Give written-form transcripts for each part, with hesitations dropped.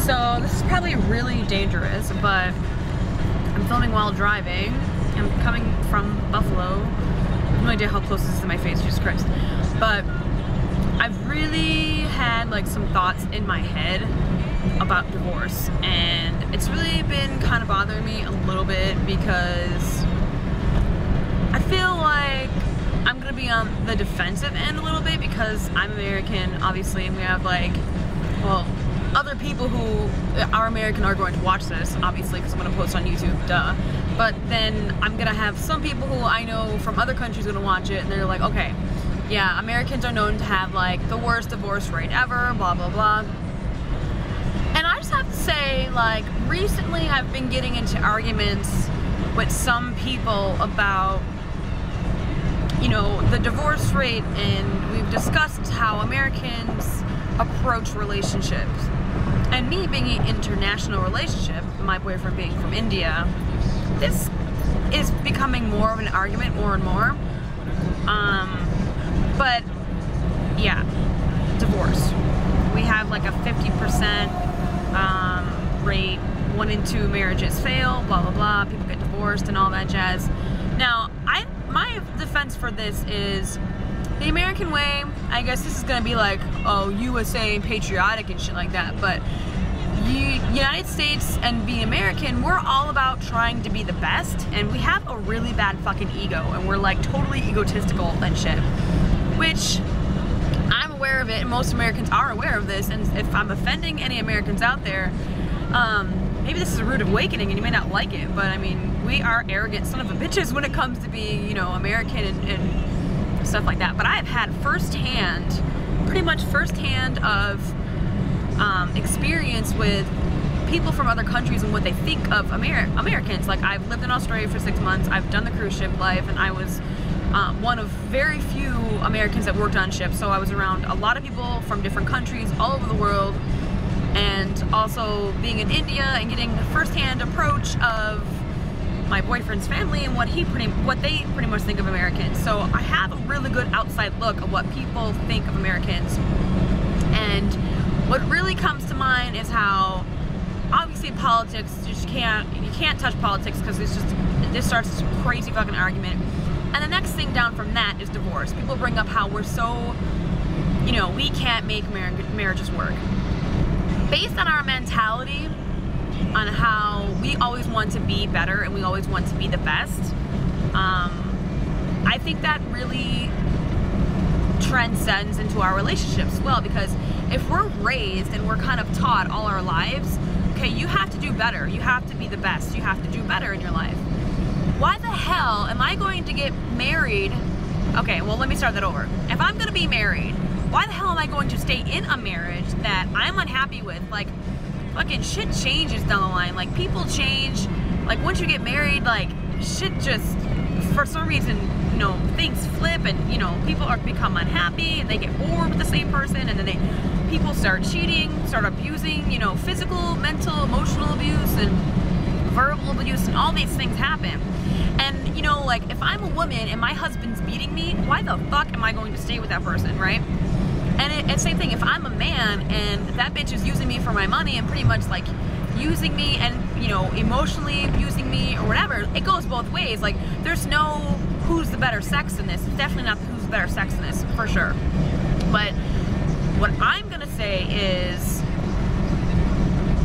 So this is probably really dangerous, but I'm filming while driving. I'm coming from Buffalo. I have no idea how close this is to my face, Jesus Christ. But I've really had like some thoughts in my head about divorce, and it's really been kind of bothering me a little bit because I feel like I'm gonna be on the defensive end a little bit because I'm American, obviously, and we have like, well, other people who are American are going to watch this, obviously, because I'm gonna post on YouTube, duh. But then I'm gonna have some people who I know from other countries gonna watch it, and they're like, okay, yeah, Americans are known to have like the worst divorce rate ever, blah blah blah. And I just have to say, like, recently I've been getting into arguments with some people about, you know, the divorce rate, and we've discussed how Americans approach relationships. And me being an international relationship, my boyfriend being from India, this is becoming more of an argument more and more. But yeah, divorce. We have like a 50% rate, 1 in 2 marriages fail, blah blah blah, people get divorced and all that jazz. Now, my defense for this is the American way. I guess this is gonna be like, oh, USA patriotic and shit like that, but United States and being American, we're all about trying to be the best, and we have a really bad fucking ego, and we're like totally egotistical and shit, which I'm aware of it, and most Americans are aware of this. And if I'm offending any Americans out there, maybe this is a rude awakening and you may not like it, but I mean, we are arrogant son of a bitches when it comes to being, you know, American and stuff like that. But I've had firsthand, pretty much firsthand of experience with people from other countries and what they think of Americans. Like, I've lived in Australia for 6 months, I've done the cruise ship life, and I was one of very few Americans that worked on ships, so I was around a lot of people from different countries all over the world, and also being in India and getting the first-hand approach of my boyfriend's family and what they pretty much think of Americans. So I have a really good outside look of what people think of Americans. And what really comes to mind is how obviously politics, you can't touch politics because this starts this crazy fucking argument. And the next thing down from that is divorce. People bring up how we're so, you know, we can't make marriages work. Based on our mentality, on how we always want to be better and we always want to be the best, I think that really transcends into our relationships as well, because if we're raised and we're kind of taught all our lives, okay, you have to do better, you have to be the best, you have to do better in your life. Why the hell am I going to get married? Okay, well, let me start that over. If I'm gonna be married, why the hell am I going to stay in a marriage that I'm unhappy with? Like, fucking shit changes down the line. Like, people change. Like, once you get married, like, shit just, for some reason, you know, things flip, and, you know, people become unhappy, and they get bored with the same person, and then people start cheating, start abusing, you know, physical, mental, emotional abuse, and verbal abuse, and all these things happen. And, you know, like, if I'm a woman and my husband's beating me, why the fuck am I going to stay with that person, right? And same thing, if I'm a man and that bitch is using me for my money and pretty much like using me and, you know, emotionally abusing me or whatever, it goes both ways. Like, there's no who's the better sex in this. It's definitely not who's the better sex in this, for sure. But what I'm gonna say is,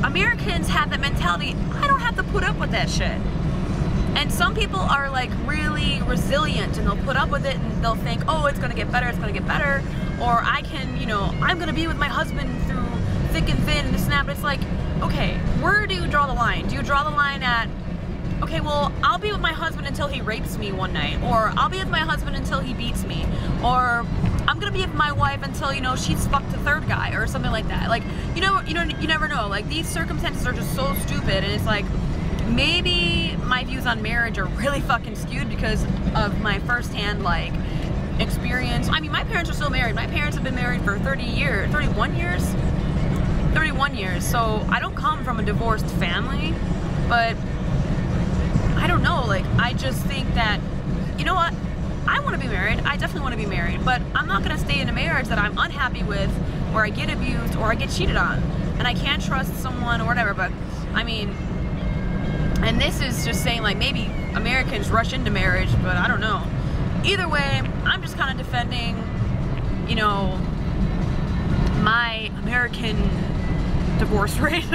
Americans have that mentality, I don't have to put up with that shit. And some people are like really resilient and they'll put up with it and they'll think, oh, it's gonna get better, it's gonna get better. Or I can, you know, I'm gonna be with my husband through thick and thin and this and that. But it's like, okay, where do you draw the line? Do you draw the line at, okay, well, I'll be with my husband until he rapes me one night, or I'll be with my husband until he beats me, or I'm gonna be with my wife until, you know, she's fucked the third guy, or something like that. Like, you never know. Like, these circumstances are just so stupid, and it's like, maybe my views on marriage are really fucking skewed because of my firsthand, like, experience. I mean, my parents are still married. My parents have been married for 31 years. So I don't come from a divorced family, but I don't know, like, I just think that, you know what, I want to be married. I definitely want to be married, but I'm not going to stay in a marriage that I'm unhappy with, or I get abused, or I get cheated on. and I can't trust someone or whatever, but I mean, and this is just saying like maybe Americans rush into marriage, but I don't know. Either way, I'm just kind of defending, you know, my American divorce rate.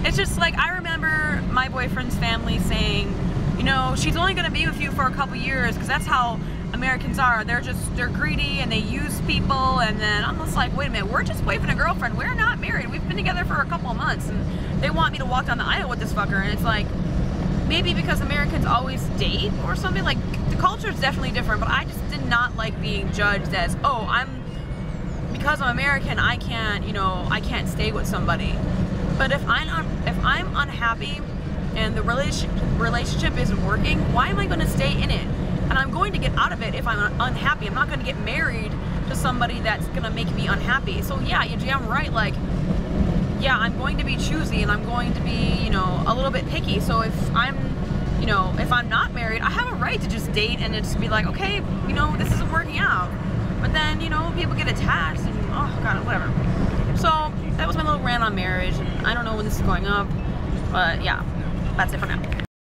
It's just like, I remember my boyfriend's family saying, you know, she's only gonna be with you for a couple years, because that's how Americans are. They're greedy and they use people. And then I'm just like, wait a minute, we're just boyfriend and girlfriend. We're not married. We've been together for a couple of months, and they want me to walk down the aisle with this fucker. And it's like, maybe because Americans always date or something. Like, the culture is definitely different, but I just did not like being judged as, oh, because I'm American, I can't, you know, I can't stay with somebody. But if I'm unhappy and the relationship isn't working, why am I going to stay in it? And I'm going to get out of it if I'm unhappy. I'm not going to get married to somebody that's going to make me unhappy. So yeah, you're damn right. Like, yeah, I'm going to be choosy, and I'm going to be, you know, a little bit picky. So if I'm, you know, if I'm not married, I have a right to just date and just be like, okay, you know, this isn't working out. But then, you know, people get attached and, oh God, whatever. So that was my little rant on marriage, and I don't know when this is going up, but yeah, that's it for now.